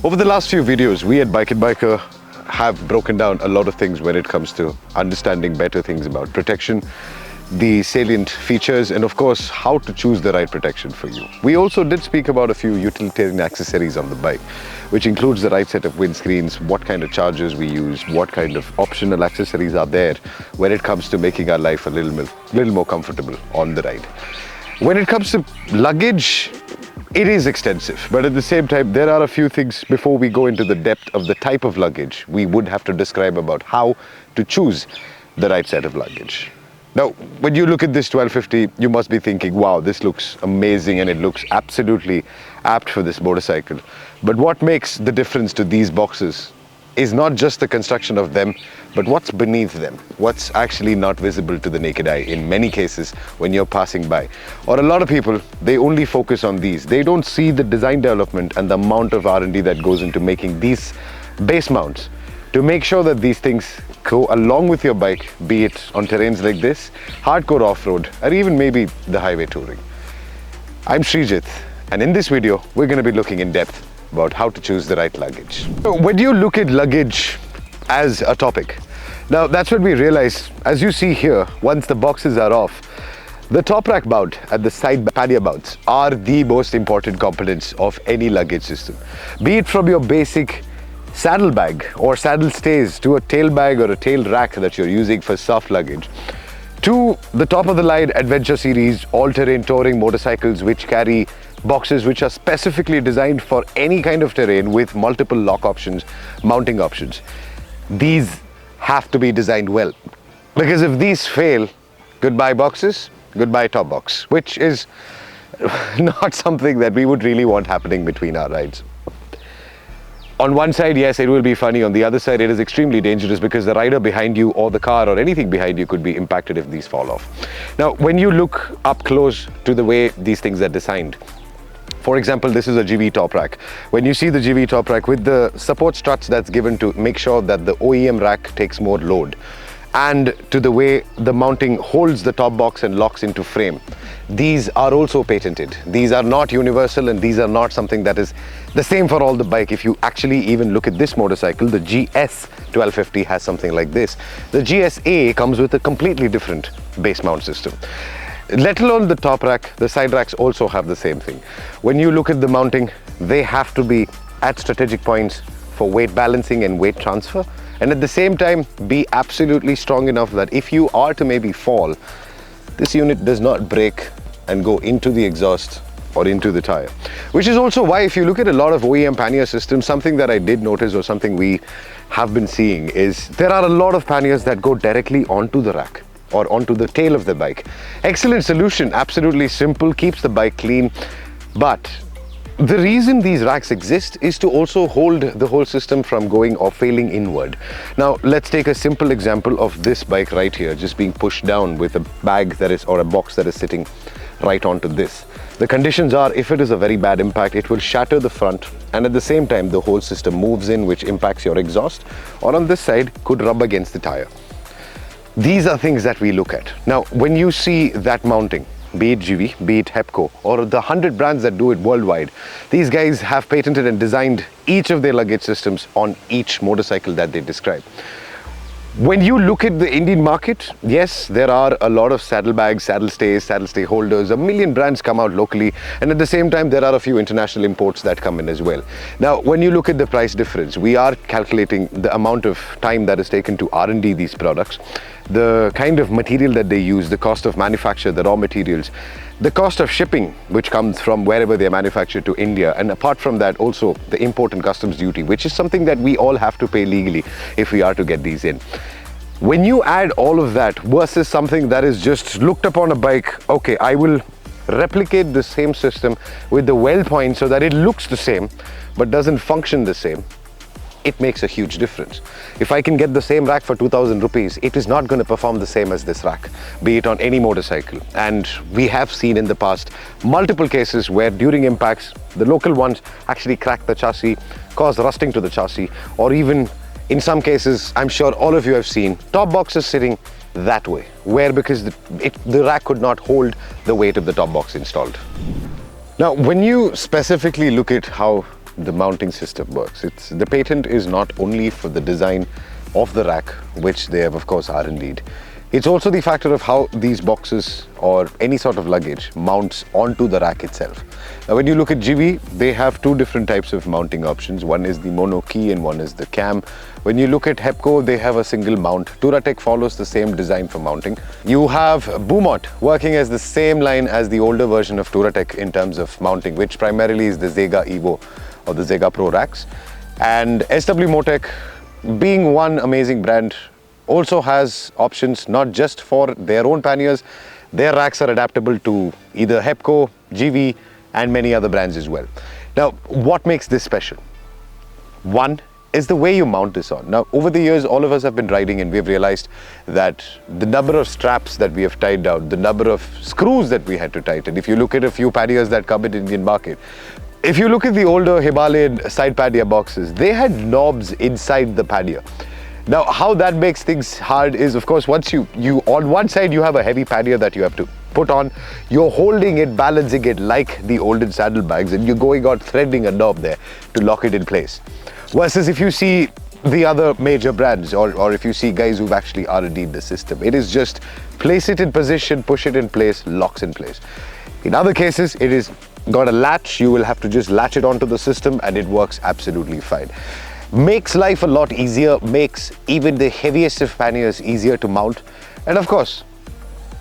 Over the last few videos, we at Bikenbiker have broken down a lot of things when it comes to understanding better things about protection, the salient features, and of course, how to choose the right protection for you. We also did speak about a few utilitarian accessories on the bike, which includes the right set of windscreens, what kind of chargers we use, what kind of optional accessories are there when it comes to making our life a little more comfortable on the ride. When it comes to luggage, it is extensive, but at the same time, there are a few things before we go into the depth of the type of luggage we would have to describe about how to choose the right set of luggage. Now, when you look at this 1250, you must be thinking, wow, this looks amazing and it looks absolutely apt for this motorcycle. But what makes the difference to these boxes is not just the construction of them, but what's beneath them, what's actually not visible to the naked eye in many cases when you're passing by. Or a lot of people, they only focus on these. They don't see the design development and the amount of R&D that goes into making these base mounts to make sure that these things go along with your bike, be it on terrains like this, hardcore off-road, or even maybe the highway touring. I'm Srijit, and in this video, we're going to be looking in depth about how to choose the right luggage. So when you look at luggage as a topic, now that's when we realize, as you see here, once the boxes are off, the top rack mount and the side pannier mounts are the most important components of any luggage system. Be it from your basic saddle bag or saddle stays to a tail bag or a tail rack that you're using for soft luggage, to the top of the line adventure series all-terrain touring motorcycles which carry boxes which are specifically designed for any kind of terrain with multiple lock options, mounting options. These have to be designed well, because if these fail, goodbye boxes, goodbye top box, which is not something that we would really want happening between our rides. On one side, yes, it will be funny. On the other side, it is extremely dangerous because the rider behind you or the car or anything behind you could be impacted if these fall off. Now, when you look up close to the way these things are designed, for example, this is a GV top rack. When you see the GV top rack with the support struts that's given to make sure that the OEM rack takes more load, and to the way the mounting holds the top box and locks into frame, these are also patented. These are not universal, and these are not something that is the same for all the bike. If you actually even look at this motorcycle, the GS 1250 has something like this. The GSA comes with a completely different base mount system. Let alone the top rack, the side racks also have the same thing. When you look at the mounting, they have to be at strategic points for weight balancing and weight transfer, and at the same time be absolutely strong enough that if you are to maybe fall, this unit does not break and go into the exhaust or into the tire. Which is also why, if you look at a lot of OEM pannier systems, something that I did notice, or something we have been seeing, is there are a lot of panniers that go directly onto the rack or onto the tail of the bike. Excellent solution, absolutely simple, keeps the bike clean, but the reason these racks exist is to also hold the whole system from going or failing inward. Now, let's take a simple example of this bike right here, just being pushed down with a bag that is, or a box that is sitting right onto this. The conditions are, if it is a very bad impact, it will shatter the front, and at the same time, the whole system moves in, which impacts your exhaust, or on this side, could rub against the tire. These are things that we look at. Now, when you see that mounting, be it GV, be it Hepco, or the 100 brands that do it worldwide, these guys have patented and designed each of their luggage systems on each motorcycle that they describe. When you look at the Indian market, yes, there are a lot of saddlebags, saddle stays, saddle stay holders, a million brands come out locally, and at the same time, there are a few international imports that come in as well. Now, when you look at the price difference, we are calculating the amount of time that is taken to R&D these products, the kind of material that they use, the cost of manufacture, the raw materials, the cost of shipping, which comes from wherever they are manufactured to India, and apart from that, also the import and customs duty, which is something that we all have to pay legally if we are to get these in. When you add all of that versus something that is just looked upon a bike, okay, I will replicate the same system with the weld point so that it looks the same but doesn't function the same, it makes a huge difference. If I can get the same rack for 2,000 rupees, it is not going to perform the same as this rack, be it on any motorcycle. And we have seen in the past multiple cases where during impacts, the local ones actually crack the chassis, cause rusting to the chassis, or even in some cases, I'm sure all of you have seen top boxes sitting that way, where because the rack could not hold the weight of the top box installed. Now, when you specifically look at how the mounting system works. The patent is not only for the design of the rack, which they have of course R&D'd. It's also the factor of how these boxes or any sort of luggage mounts onto the rack itself. Now when you look at GV, they have two different types of mounting options. One is the mono key and one is the cam. When you look at Hepco, they have a single mount. Touratech follows the same design for mounting. You have Boomot working as the same line as the older version of Touratech in terms of mounting, which primarily is the Zega Evo or the Zega Pro racks. And SW Motec, being one amazing brand, also has options not just for their own panniers. Their racks are adaptable to either Hepco, GV and many other brands as well. Now, what makes this special? One is the way you mount this on. Now, over the years, all of us have been riding and we've realized that the number of straps that we have tied down, the number of screws that we had to tighten. If you look at a few panniers that come in the Indian market, if you look at the older Himalayan side pannier boxes, they had knobs inside the pannier. Now, how that makes things hard is, of course, once you on one side, you have a heavy pannier that you have to put on. You're holding it, balancing it like the olden saddlebags, and you're going out threading a knob there to lock it in place. Versus if you see the other major brands or if you see guys who've actually R&D'd the system, it is just place it in position, push it in place, locks in place. In other cases, it is got a latch. You will have to just latch it onto the system and it works absolutely fine. Makes life a lot easier, makes even the heaviest of panniers easier to mount. And of course,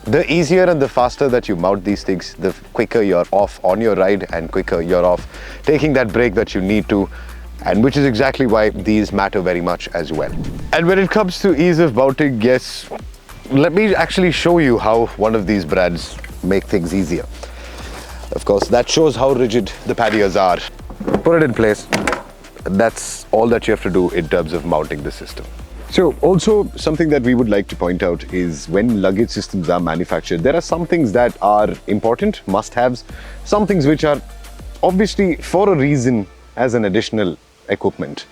the easier and the faster that you mount these things, the quicker you're off on your ride and quicker you're off taking that break that you need to, and which is exactly why these matter very much as well. And when it comes to ease of mounting, yes, let me actually show you how one of these brands make things easier. Of course, that shows how rigid the panniers are. Put it in place. That's all that you have to do in terms of mounting the system. So also something that we would like to point out is when luggage systems are manufactured, there are some things that are important, must-haves, some things which are obviously for a reason as an additional equipment.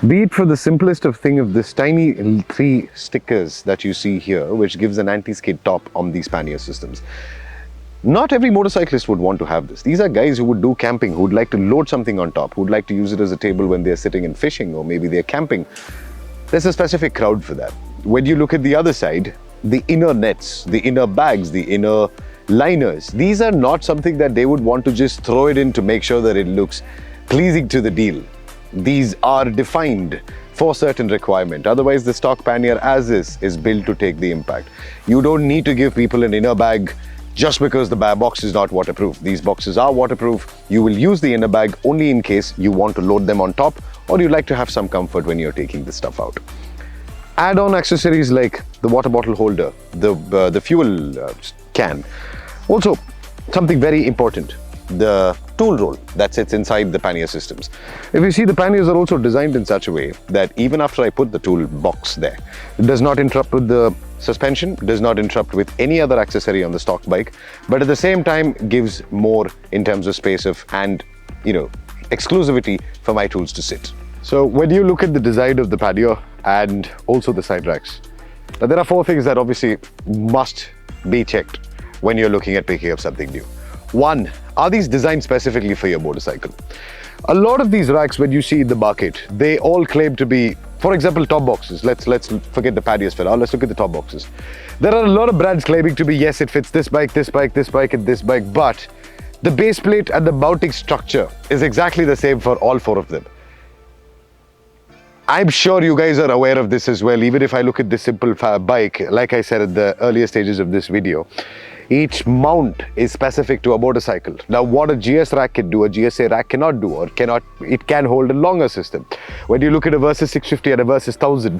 Be it for the simplest of thing of this tiny 3 stickers that you see here, which gives an anti-skid top on these pannier systems. Not every motorcyclist would want to have this. These are guys who would do camping, who would like to load something on top, who would like to use it as a table when they're sitting and fishing, or maybe they're camping. There's a specific crowd for that. When you look at the other side, the inner nets, the inner bags, the inner liners, these are not something that they would want to just throw it in to make sure that it looks pleasing to the deal. These are defined for certain requirement. Otherwise, the stock pannier as is built to take the impact. You don't need to give people an inner bag just because the box is not waterproof. These boxes are waterproof. You will use the inner bag only in case you want to load them on top or you like to have some comfort when you're taking the stuff out. Add-on accessories like the water bottle holder, the fuel can. Also, something very important, the tool roll that sits inside the pannier systems. If you see, the panniers are also designed in such a way that even after I put the tool box there, it does not interrupt with the suspension, does not interrupt with any other accessory on the stock bike, but at the same time gives more in terms of space and exclusivity for my tools to sit. So when you look at the design of the pannier and also the side racks, now there are 4 things that obviously must be checked when you're looking at picking up something new. 1, are these designed specifically for your motorcycle? A lot of these racks, when you see in the market, they all claim to be, for example, top boxes. Let's forget the panniers for now. Let's look at the top boxes. There are a lot of brands claiming to be, yes, it fits this bike, this bike, this bike, and this bike, but the base plate and the mounting structure is exactly the same for all 4 of them. I'm sure you guys are aware of this as well. Even if I look at this simple bike, like I said at the earlier stages of this video, each mount is specific to a motorcycle. Now, what a GS rack can do, a GSA rack cannot do, or it can hold a longer system. When you look at a Versys 650 and a Versys 1000,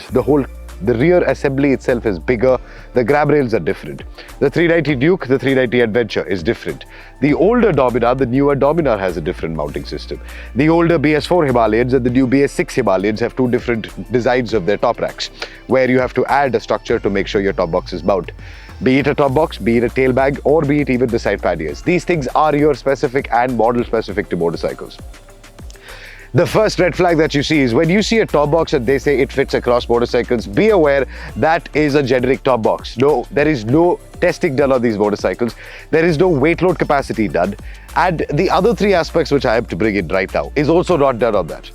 the rear assembly itself is bigger, the grab rails are different. The 390 Duke, the 390 Adventure is different. The older Dominar, the newer Dominar has a different mounting system. The older BS4 Himalayans and the new BS6 Himalayans have 2 different designs of their top racks, where you have to add a structure to make sure your top box is mount. Be it a top box, be it a tail bag, or be it even the side panniers. These things are your specific and model specific to motorcycles. The first red flag that you see is when you see a top box and they say it fits across motorcycles, be aware that is a generic top box. No, there is no testing done on these motorcycles. There is no weight load capacity done. And the other three aspects which I have to bring in right now is also not done on that.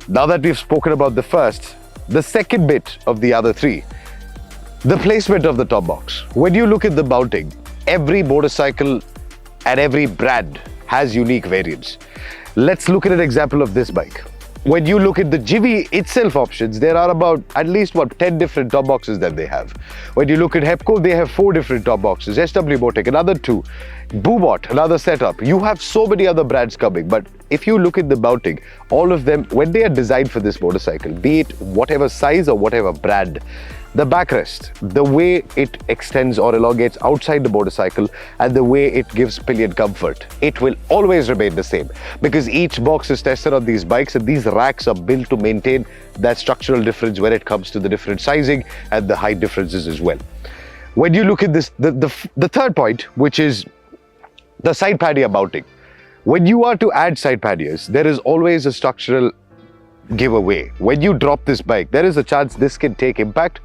Now that we've spoken about the first, the second bit of the other three, the placement of the top box. When you look at the mounting, every motorcycle and every brand has unique variants. Let's look at an example of this bike. When you look at the Jivi itself options, there are about at least 10 different top boxes that they have. When you look at Hepco, they have 4 different top boxes. SW Botec, another 2. Boobot, another setup. You have so many other brands coming, but if you look at the mounting, all of them, when they are designed for this motorcycle, be it whatever size or whatever brand, the backrest, the way it extends or elongates outside the motorcycle and the way it gives pillion comfort, it will always remain the same because each box is tested on these bikes and these racks are built to maintain that structural difference when it comes to the different sizing and the height differences as well. When you look at this, the third point, which is the side pannier mounting. When you are to add side panniers, there is always a structural giveaway. When you drop this bike, there is a chance this can take impact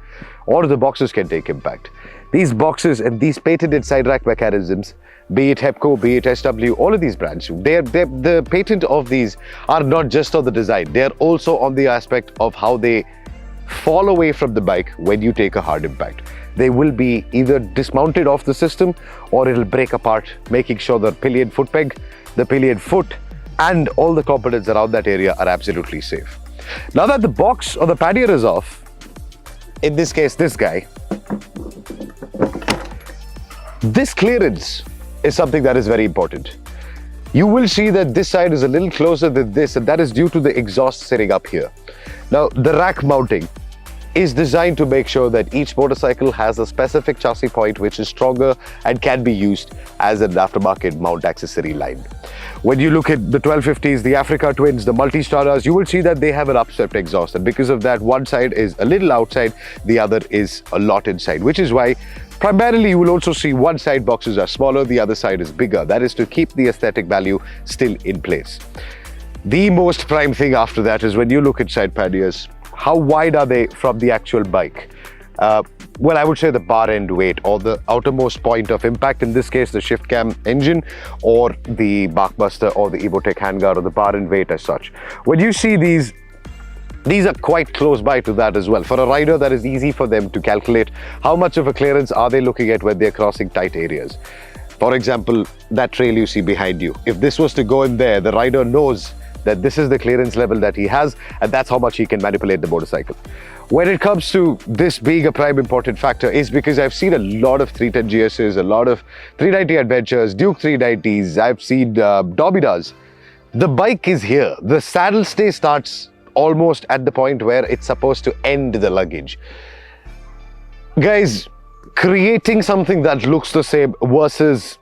or the boxes can take impact. These boxes and these patented side rack mechanisms, be it Hepco, be it SW, all of these brands, the patent of these are not just on the design, they're also on the aspect of how they fall away from the bike when you take a hard impact. They will be either dismounted off the system or it'll break apart, making sure the pillion foot peg, the pillion foot, and all the components around that area are absolutely safe. Now that the box or the pannier is off, in this case, this guy, this clearance is something that is very important. You will see that this side is a little closer than this, and that is due to the exhaust sitting up here. Now, the rack mounting is designed to make sure that each motorcycle has a specific chassis point which is stronger and can be used as an aftermarket mount accessory line. When you look at the 1250s, the Africa Twins, the Multi-Staras, you will see that they have an upswept exhaust, and because of that, one side is a little outside, the other is a lot inside, which is why primarily you will also see one side boxes are smaller, the other side is bigger. That is to keep the aesthetic value still in place. The most prime thing after that is when you look at side panniers, how wide are they from the actual bike? Well, I would say the bar end weight or the outermost point of impact, in this case the shift cam engine or the Barkbuster or the Evotech handguard or the bar end weight as such. When you see these are quite close by to that as well. For a rider, that is easy for them to calculate how much of a clearance are they looking at when they're crossing tight areas. For example, that trail you see behind you, if this was to go in there, the rider knows that this is the clearance level that he has and that's how much he can manipulate the motorcycle. When it comes to this being a prime important factor is because I've seen a lot of 310 GSs, a lot of 390 Adventures, Duke 390s, I've seen Dominas. The bike is here. The saddle stay starts almost at the point where it's supposed to end the luggage. Guys, creating something that looks the same versus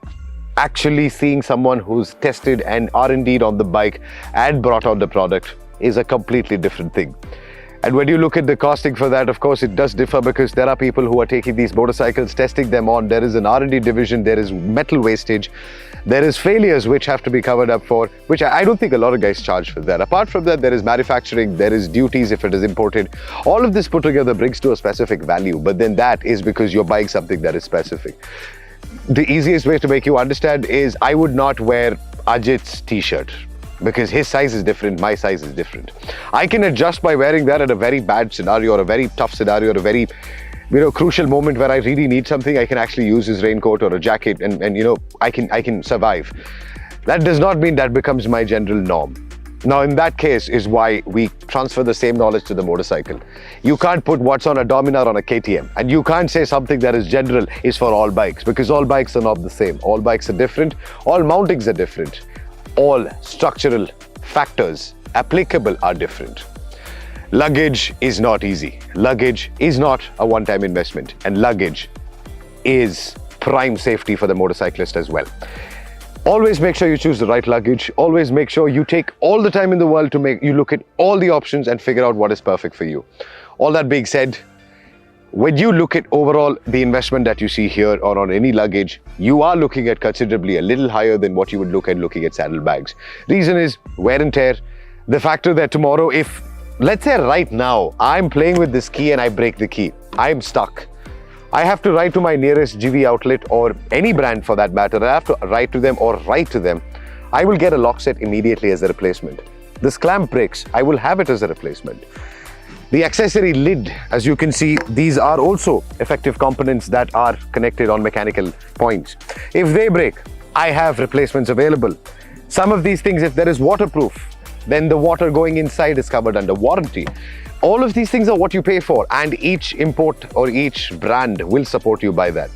actually seeing someone who's tested and R&D'd on the bike and brought on the product is a completely different thing. And when you look at the costing for that, of course, it does differ because there are people who are taking these motorcycles, testing them on. There is an R&D division, there is metal wastage, there is failures which have to be covered up for, which I don't think a lot of guys charge for that. Apart from that, there is manufacturing, there is duties if it is imported. All of this put together brings to a specific value, but then that is because you're buying something that is specific. The easiest way to make you understand is I would not wear Ajit's t-shirt because his size is different, my size is different. I can adjust by wearing that at a very bad scenario or a very tough scenario or a very crucial moment where I really need something. I can actually use his raincoat or a jacket and I can survive. That does not mean that becomes my general norm. Now, in that case is why we transfer the same knowledge to the motorcycle. You can't put what's on a Dominar on a KTM, and you can't say something that is general is for all bikes because all bikes are not the same. All bikes are different, all mountings are different, all structural factors applicable are different. Luggage is not easy. Luggage is not a one-time investment, and luggage is prime safety for the motorcyclist as well. Always make sure you choose the right luggage. Always make sure you take all the time in the world to you look at all the options and figure out what is perfect for you. All that being said, when you look at overall the investment that you see here or on any luggage, you are looking at considerably a little higher than what you would look at looking at saddlebags. Reason is wear and tear, The factor that tomorrow, if, let's say right now, I'm playing with this key and I break the key, I'm stuck. I have to write to my nearest GV outlet or any brand for that matter. I have to write to them or write to them. I will get a lock set immediately as a replacement. This clamp breaks, I will have it as a replacement. The accessory lid, as you can see, these are also effective components that are connected on mechanical points. If they break, I have replacements available. Some of these things, if there is waterproof, then the water going inside is covered under warranty. All of these things are what you pay for, and each import or each brand will support you by that.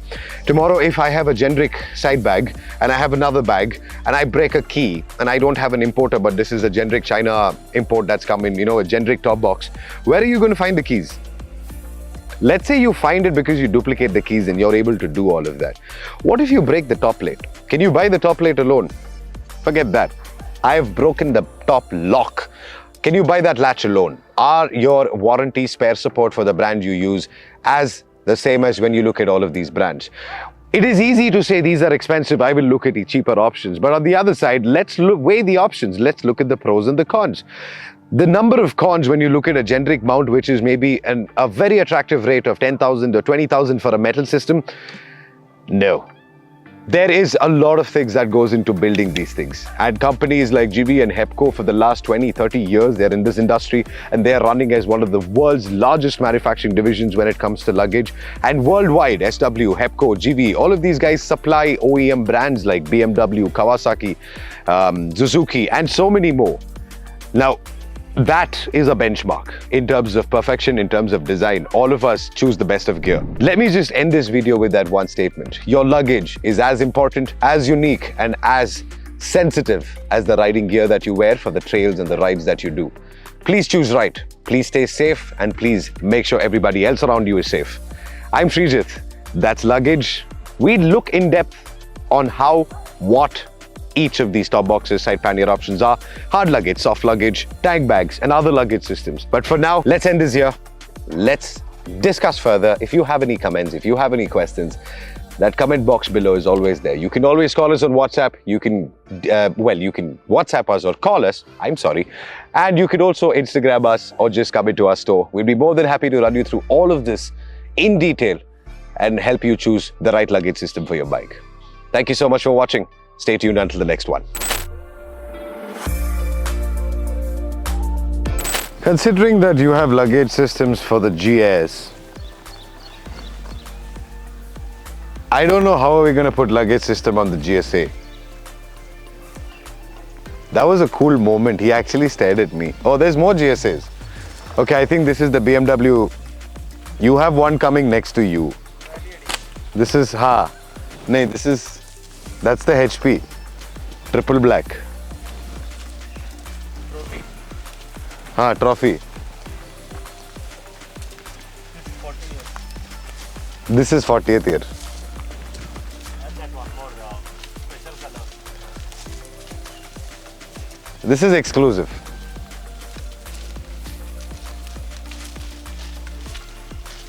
Tomorrow, if I have a generic side bag and I have another bag and I break a key and I don't have an importer, but this is a generic China import that's come in, a generic top box, where are you going to find the keys? Let's say you find it because you duplicate the keys and you're able to do all of that. What if you break the top plate? Can you buy the top plate alone? Forget that. I have broken the top lock. Can you buy that latch alone? Are your warranty spare support for the brand you use as the same as when you look at all of these brands? It is easy to say these are expensive, I will look at the cheaper options. But on the other side, let's weigh the options. Let's look at the pros and the cons. The number of cons when you look at a generic mount, which is maybe a very attractive rate of 10,000 or 20,000 for a metal system, no. There is a lot of things that goes into building these things. And companies like GV and Hepco for the last 20, 30 years, they're in this industry and they're running as one of the world's largest manufacturing divisions when it comes to luggage. And worldwide, SW, Hepco, GV, all of these guys supply OEM brands like BMW, Kawasaki, Suzuki, and so many more. Now, that is a benchmark in terms of perfection, in terms of design. All of us choose the best of gear. Let me just end this video with that one statement. Your luggage is as important, as unique, and as sensitive as the riding gear that you wear for the trails and the rides that you do. Please choose right. Please stay safe, and please make sure everybody else around you is safe. I'm Srijit. That's Luggage. We look in depth on how, what, each of these top boxes, side pannier options are: hard luggage, soft luggage, tag bags, and other luggage systems. But for now, let's end this here. Let's discuss further. If you have any comments, if you have any questions, that comment box below is always there. You can always call us on WhatsApp. You can, you can WhatsApp us or call us. I'm sorry. And you can also Instagram us or just come into our store. We'll be more than happy to run you through all of this in detail and help you choose the right luggage system for your bike. Thank you so much for watching. Stay tuned until the next one. Considering that you have luggage systems for the GS, I don't know how are we going to put luggage system on the GSA. That was a cool moment. He actually stared at me. Oh, there's more GSAs. Okay, I think this is the BMW. You have one coming next to you. This is, that's the HP, triple black. Trophy. Trophy. This is 40th year. And that one more special color. This is exclusive.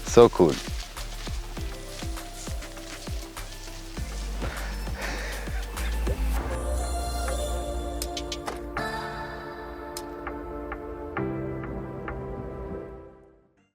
So cool.